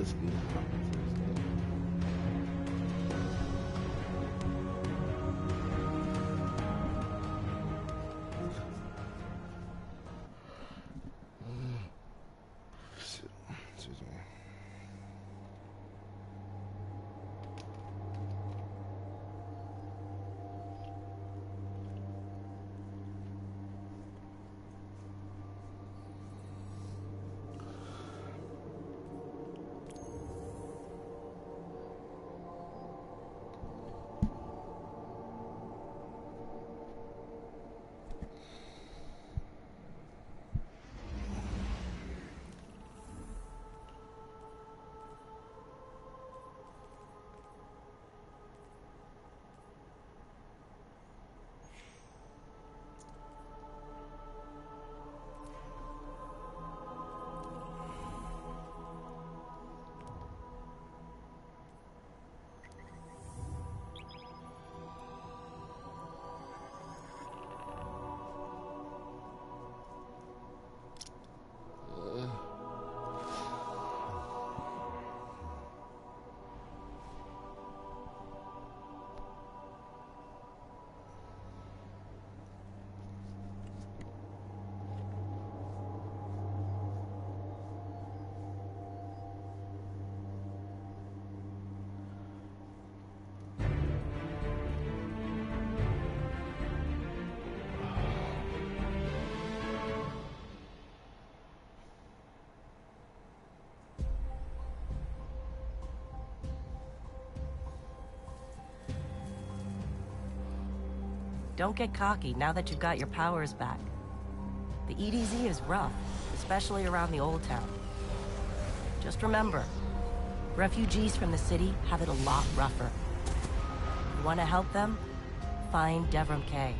whiskey. Excuse me. Don't get cocky now that you've got your powers back. The EDZ is rough, especially around the Old Town. Just remember, refugees from the city have it a lot rougher. You want to help them? Find Devrim Kay.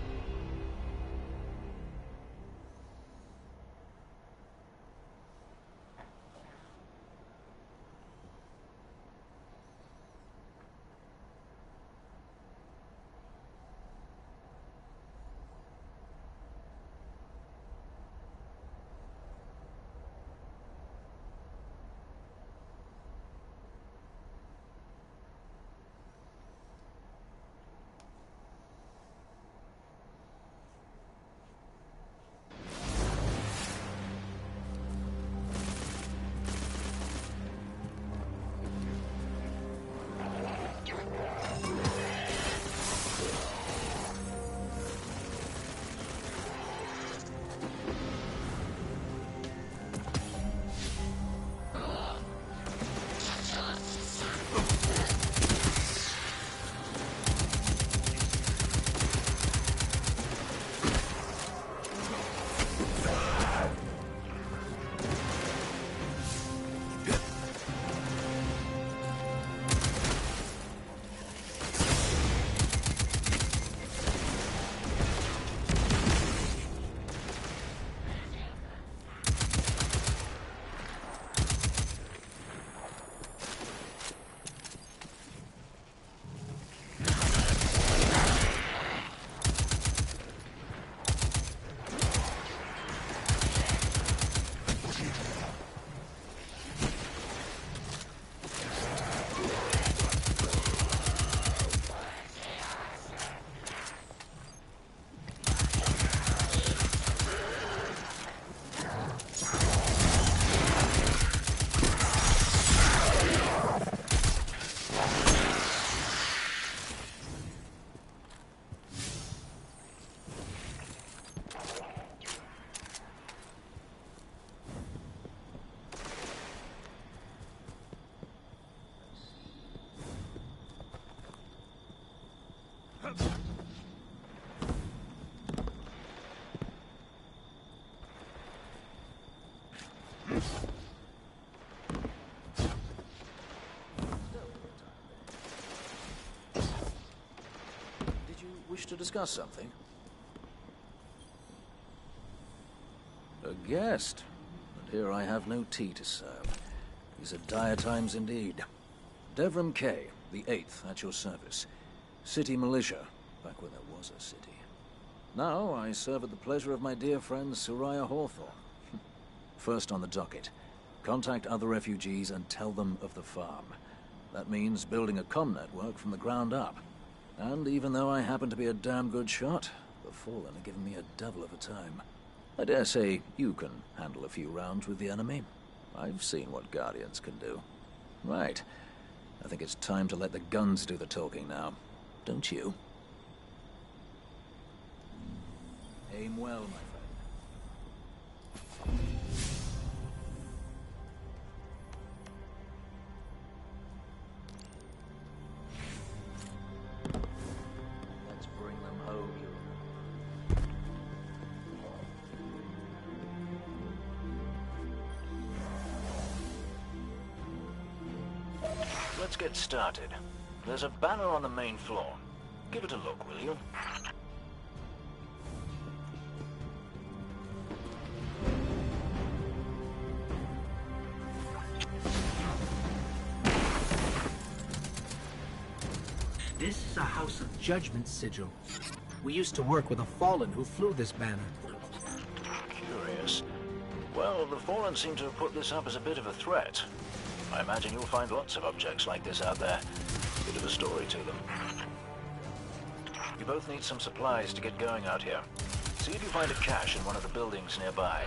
Wish to discuss something? A guest? And here I have no tea to serve. These are dire times indeed. Devrim Kay, the 8th, at your service. City militia, back when there was a city. Now I serve at the pleasure of my dear friend Soraya Hawthorne. First on the docket, Contact other refugees and tell them of the farm. That means building a comm network from the ground up. And even though I happen to be a damn good shot, the Fallen are giving me a devil of a time. I dare say you can handle a few rounds with the enemy. I've seen what Guardians can do. Right. I think it's time to let the guns do the talking now. Don't you? Aim well, my friend. Let's bring them home, you. Let's get started. There's a banner on the main floor. Give it a look, will you? This is a House of Judgment sigil. We used to work with a Fallen who flew this banner. Curious. Well, the Fallen seem to have put this up as a bit of a threat. I imagine you'll find lots of objects like this out there. Bit of a story to them. You both need some supplies to get going out here. See if you find a cache in one of the buildings nearby.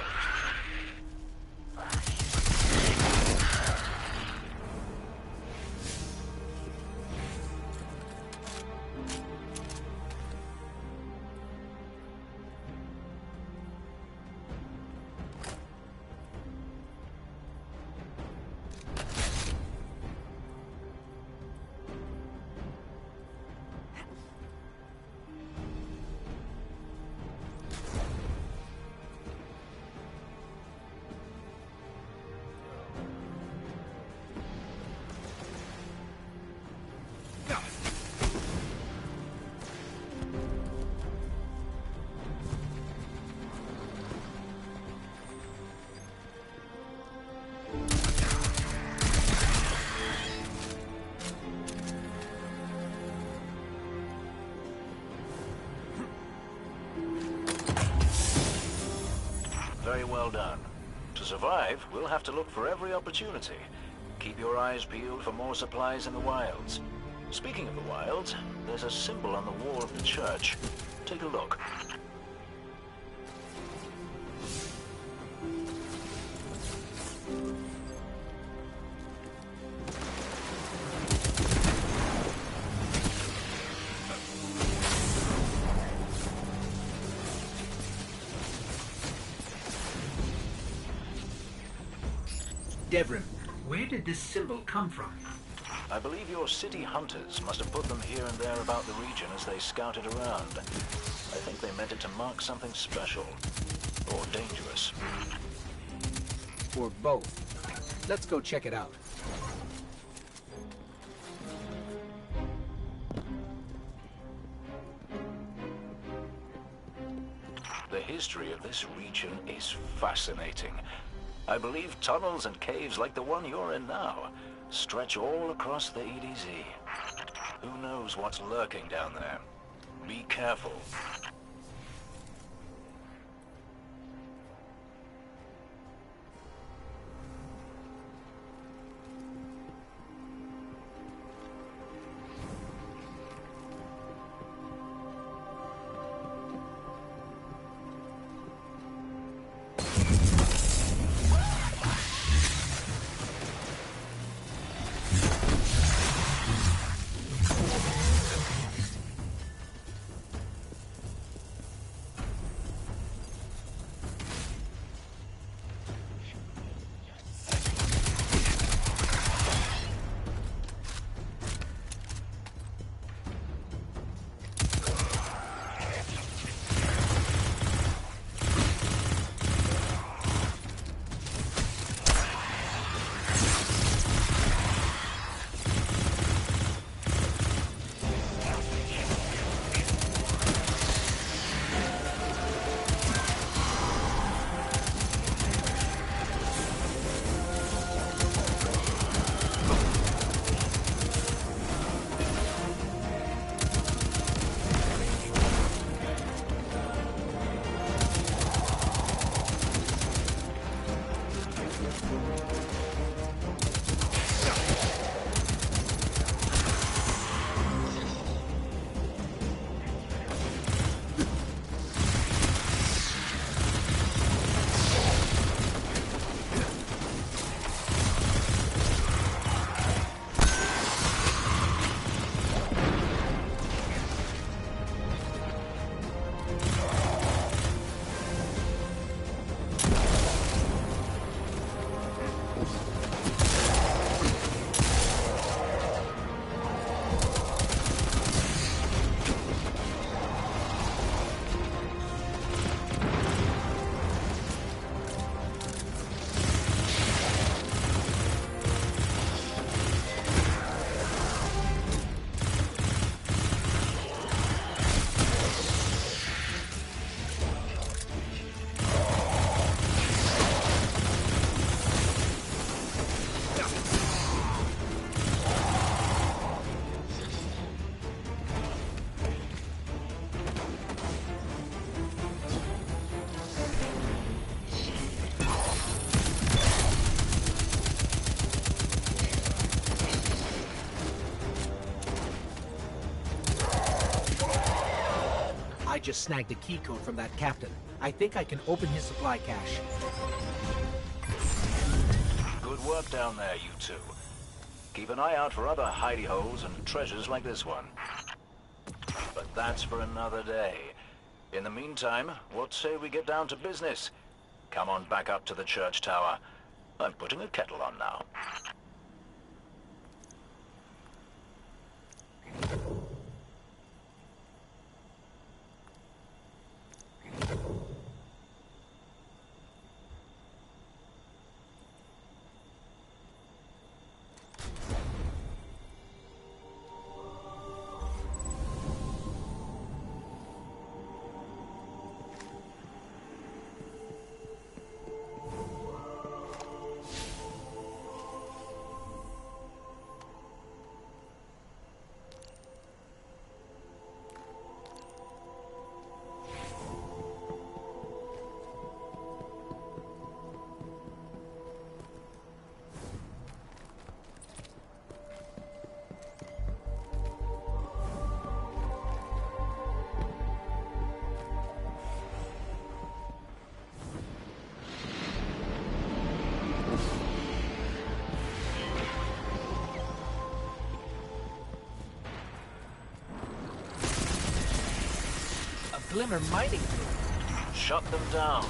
Very well done. To survive, we'll have to look for every opportunity. Keep your eyes peeled for more supplies in the wilds. Speaking of the wilds, there's a symbol on the wall of the church. Take a look. Devrim, where did this symbol come from? I believe your city hunters must have put them here and there about the region as they scouted around. I think they meant it to mark something special. Or dangerous. Or both. Let's go check it out. The history of this region is fascinating. I believe tunnels and caves like the one you're in now stretch all across the EDZ. Who knows what's lurking down there? Be careful. I just snagged a key code from that captain. I think I can open his supply cache. Good work down there, you two. Keep an eye out for other hidey holes and treasures like this one. But that's for another day. In the meantime, what say we get down to business? Come on back up to the church tower. I'm putting a kettle on now. Glimmer mining fleet. Shut them down.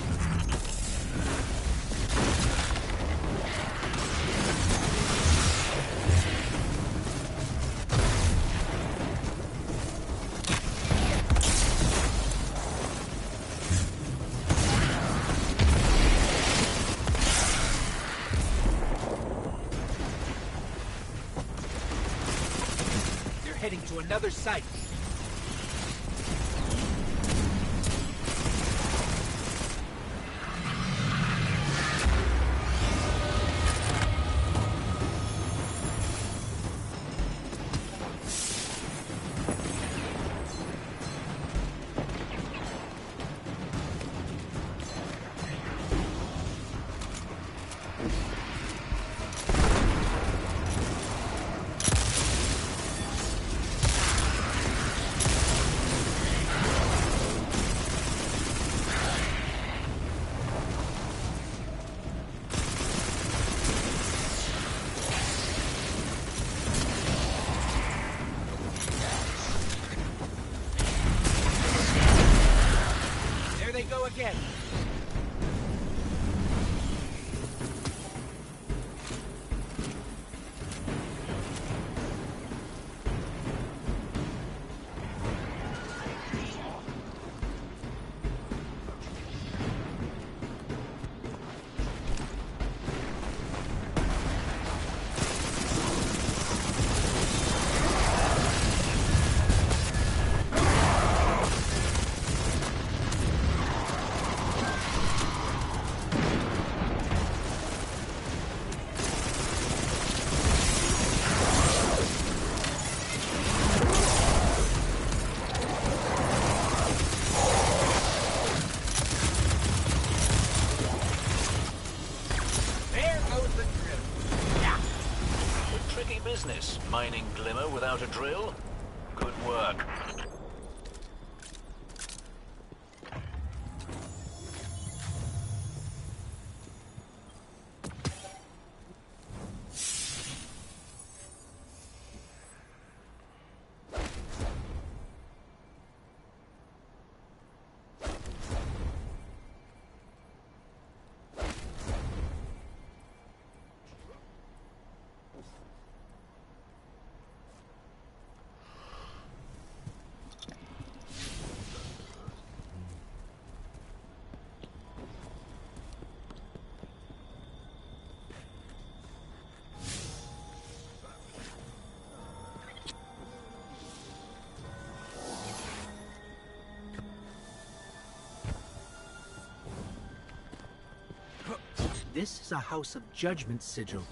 They're heading to another site. Go again. Business, mining Glimmer without a drill. Good work. This is a House of Judgment sigil.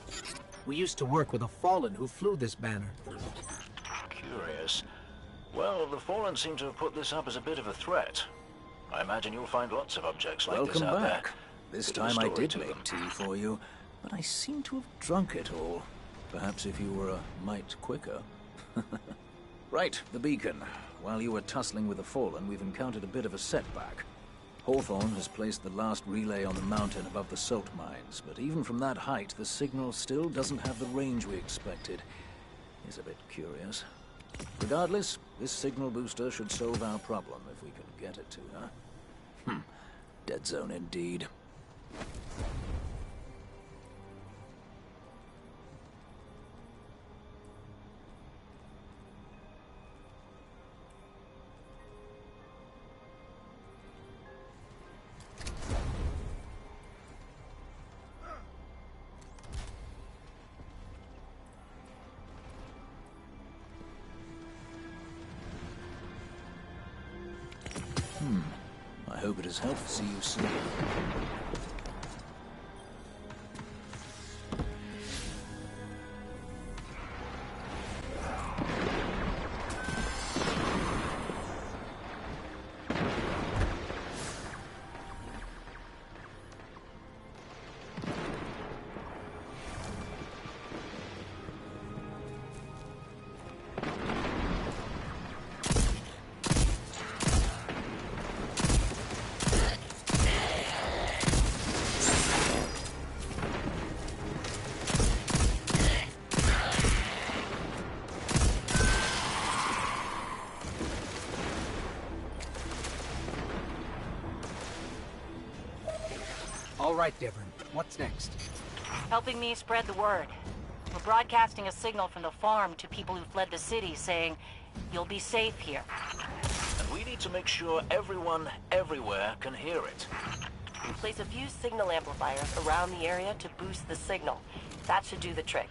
We used to work with a Fallen who flew this banner. Curious. Well, the Fallen seem to have put this up as a bit of a threat. I imagine you'll find lots of objects like this out there. Welcome back. This Bit of a time I story did to make them. tea for you, but I seem to have drunk it all. Perhaps if you were a mite quicker. Right, the beacon. while you were tussling with the Fallen, we've encountered a bit of a setback. Hawthorne has placed the last relay on the mountain above the salt mines, but even from that height, the signal still doesn't have the range we expected. It's a bit curious. Regardless, this signal booster should solve our problem if we can get it to her. Dead zone indeed. I hope it has helped. See you soon. All right, Devon. What's next? Helping me spread the word. We're broadcasting a signal from the farm to people who fled the city saying, you'll be safe here. And we need to make sure everyone, everywhere, can hear it. We place a few signal amplifiers around the area to boost the signal. That should do the trick.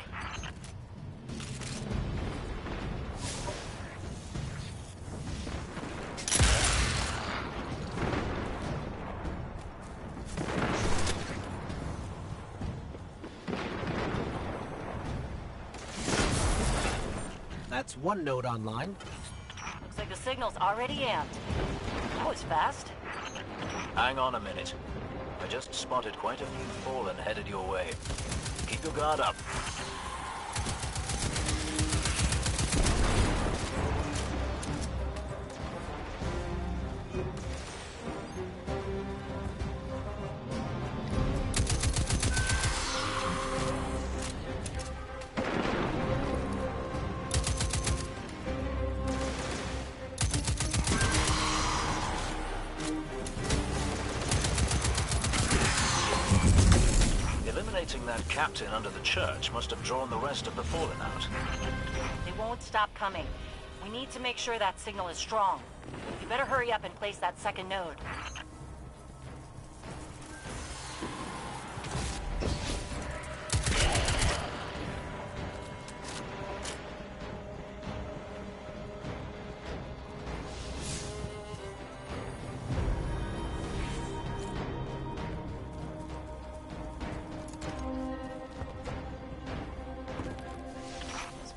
That's one node online. Looks like the signal's already amped. That was fast. Hang on a minute. I just spotted quite a few Fallen headed your way. Keep your guard up. That captain under the church must have drawn the rest of the Fallen out. They won't stop coming. We need to make sure that signal is strong. You better hurry up and place that second node.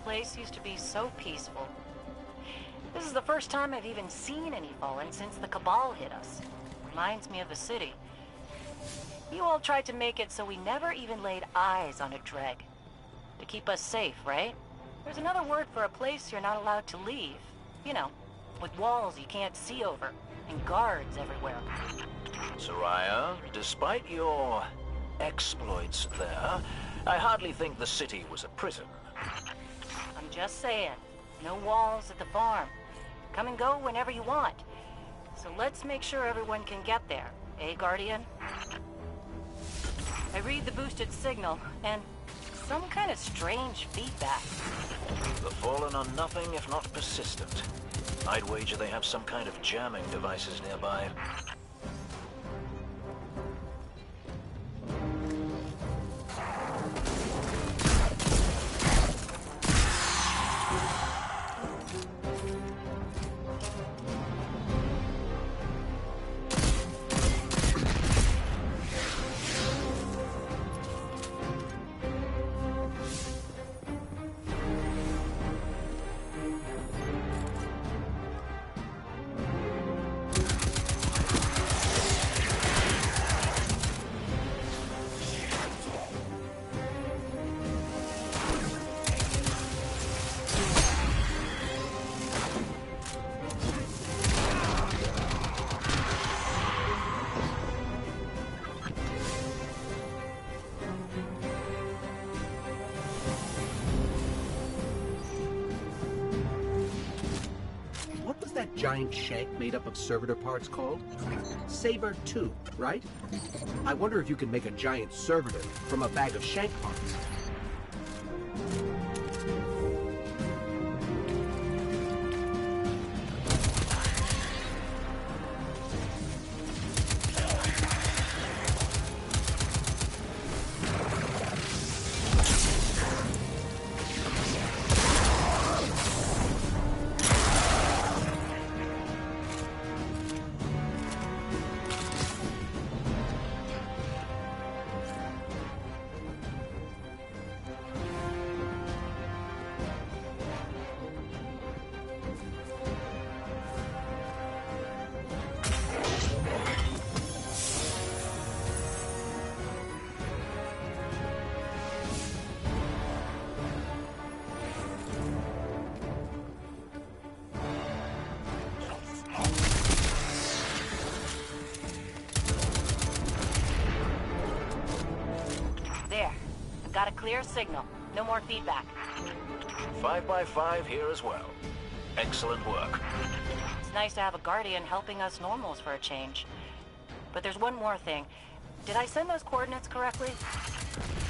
Place used to be so peaceful. This is the first time I've even seen any Fallen since the Cabal hit us. Reminds me of the city. You all tried to make it so we never even laid eyes on a Dreg. To keep us safe, right? There's another word for a place you're not allowed to leave. You know, with walls you can't see over, and guards everywhere. Soraya, despite your exploits there, I hardly think the city was a prison. Just saying. No walls at the farm. Come and go whenever you want. So let's make sure everyone can get there. Eh, Guardian? I read the boosted signal, and some kind of strange feedback. The Fallen are nothing if not persistent. I'd wager they have some kind of jamming devices nearby. giant shank made up of servitor parts called? Saber 2, right? I wonder if you can make a giant servitor from a bag of shank parts. There. I've got a clear signal. No more feedback. 5x5 here as well. Excellent work. It's nice to have a Guardian helping us normals for a change. But there's one more thing. Did I send those coordinates correctly?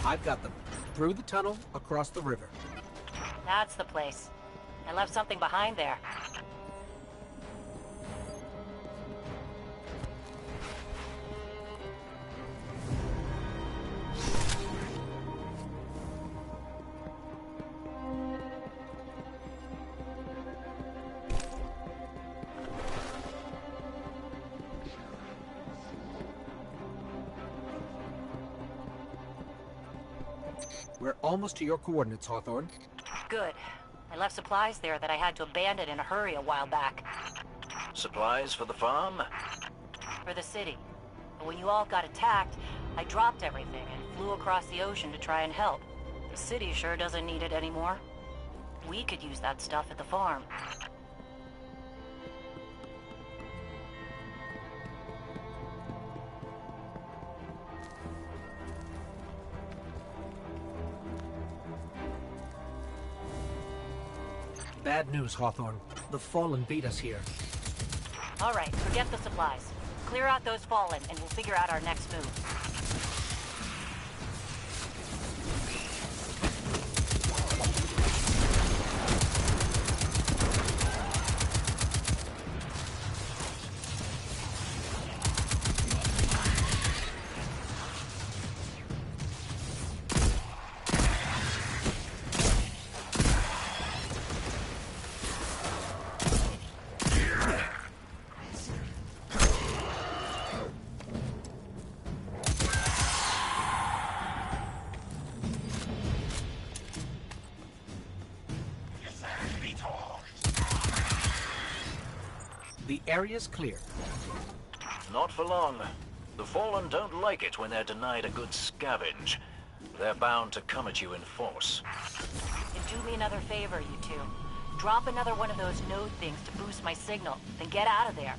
I've got them. Through the tunnel, across the river. That's the place. I left something behind there. We're almost to your coordinates, Hawthorne. Good. I left supplies there that I had to abandon in a hurry a while back. Supplies for the farm? For the city. But when you all got attacked, I dropped everything and flew across the ocean to try and help. The city sure doesn't need it anymore. We could use that stuff at the farm. Bad news, Hawthorne. The Fallen beat us here. All right, forget the supplies. Clear out those Fallen, and we'll figure out our next move. The area's clear. Not for long. The Fallen don't like it when they're denied a good scavenge. They're bound to come at you in force. And do me another favor, you two. Drop another one of those node things to boost my signal, then get out of there.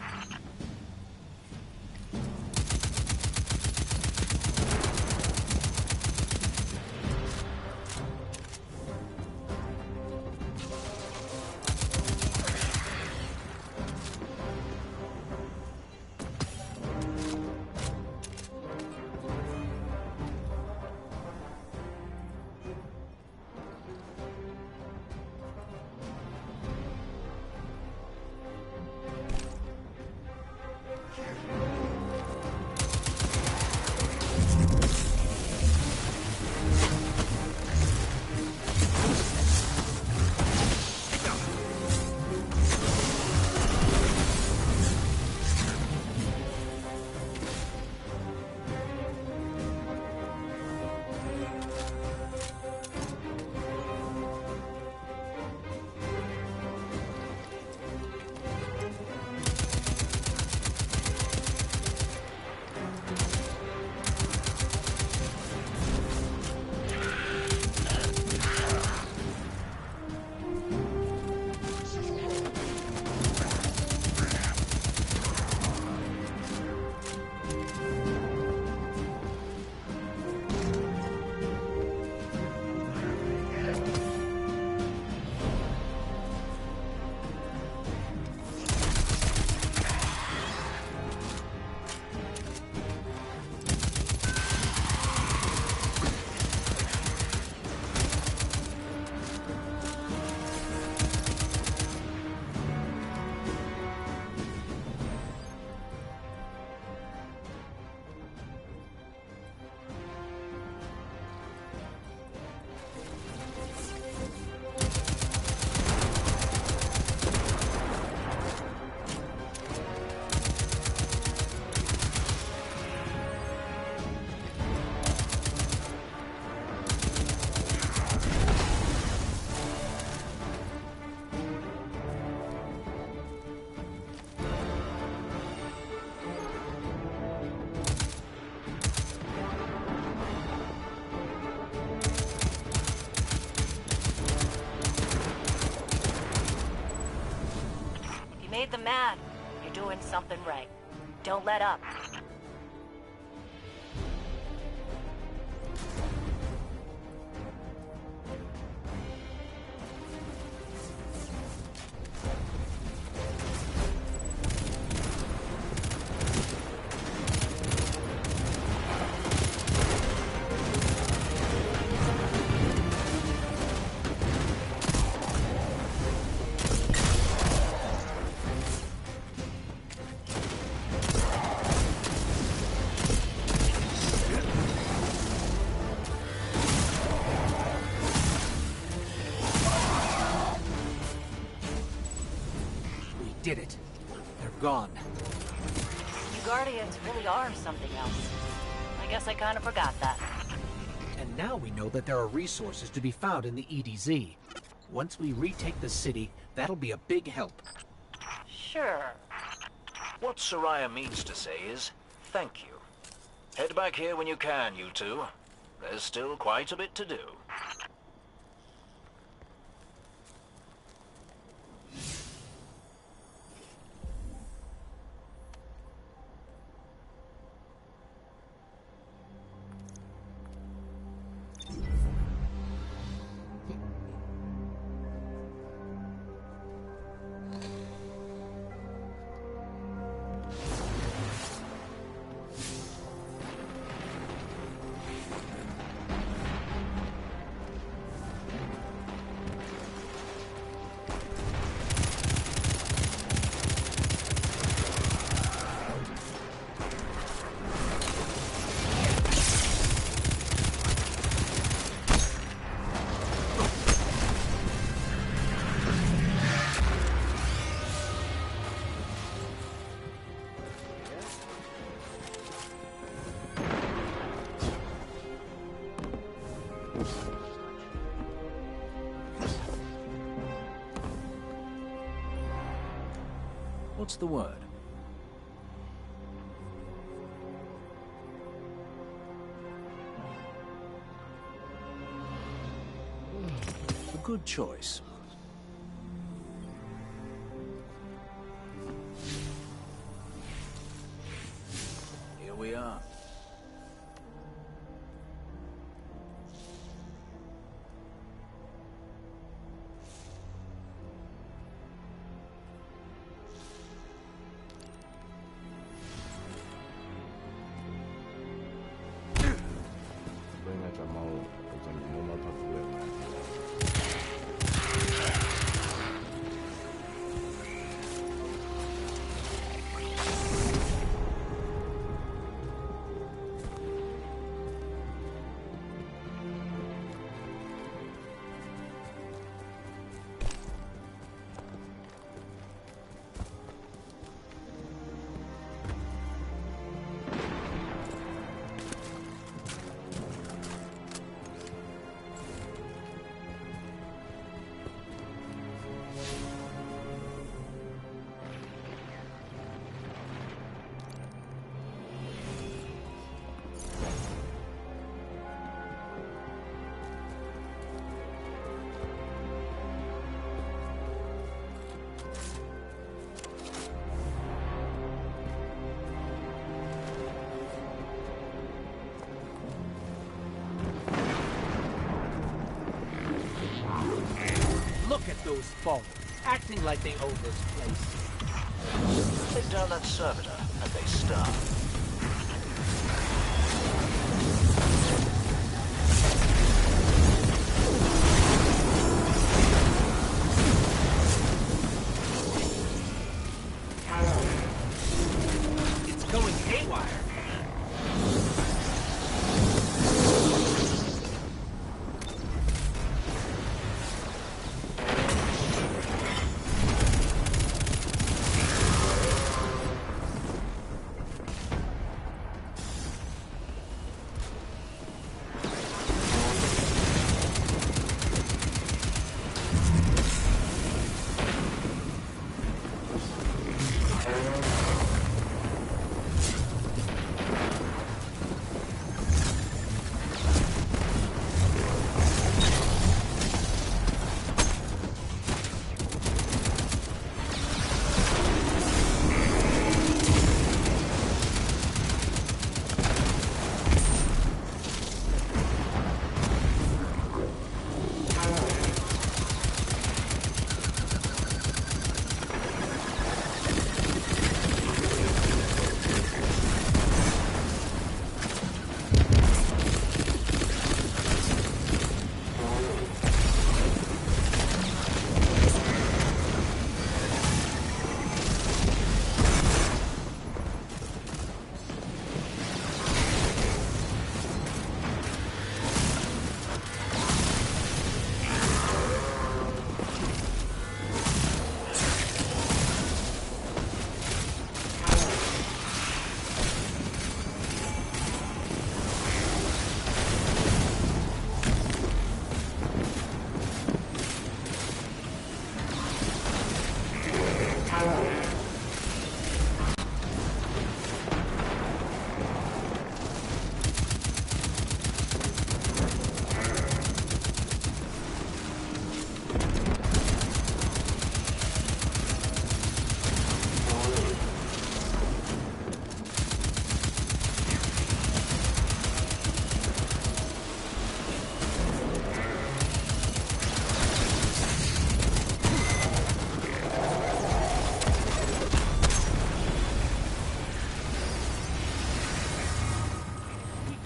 man. You're doing something right. Don't let up. Did it. They're gone. You Guardians really are something else. I guess I kind of forgot that. And now we know that there are resources to be found in the EDZ. Once we retake the city, that'll be a big help. Sure. What Soraya means to say is, thank you. Head back here when you can, you two. There's still quite a bit to do. What's the word? A good choice. Here we are. Look at those phones, acting like they own this place. Take down that servitor, and they start. It's going haywire.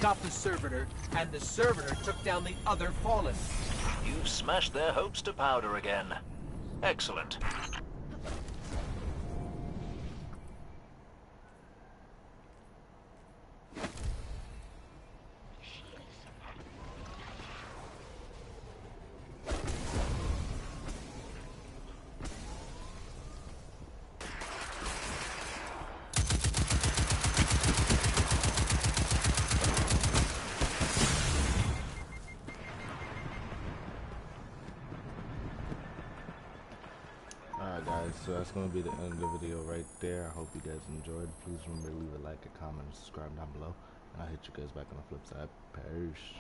got the servitor, and the servitor took down the other Fallen. You've smashed their hopes to powder again. Excellent. Alright guys, so that's going to be the end of the video right there. I hope you guys enjoyed. Please remember to leave a like, a comment, and subscribe down below. And I'll hit you guys back on the flip side. Peace.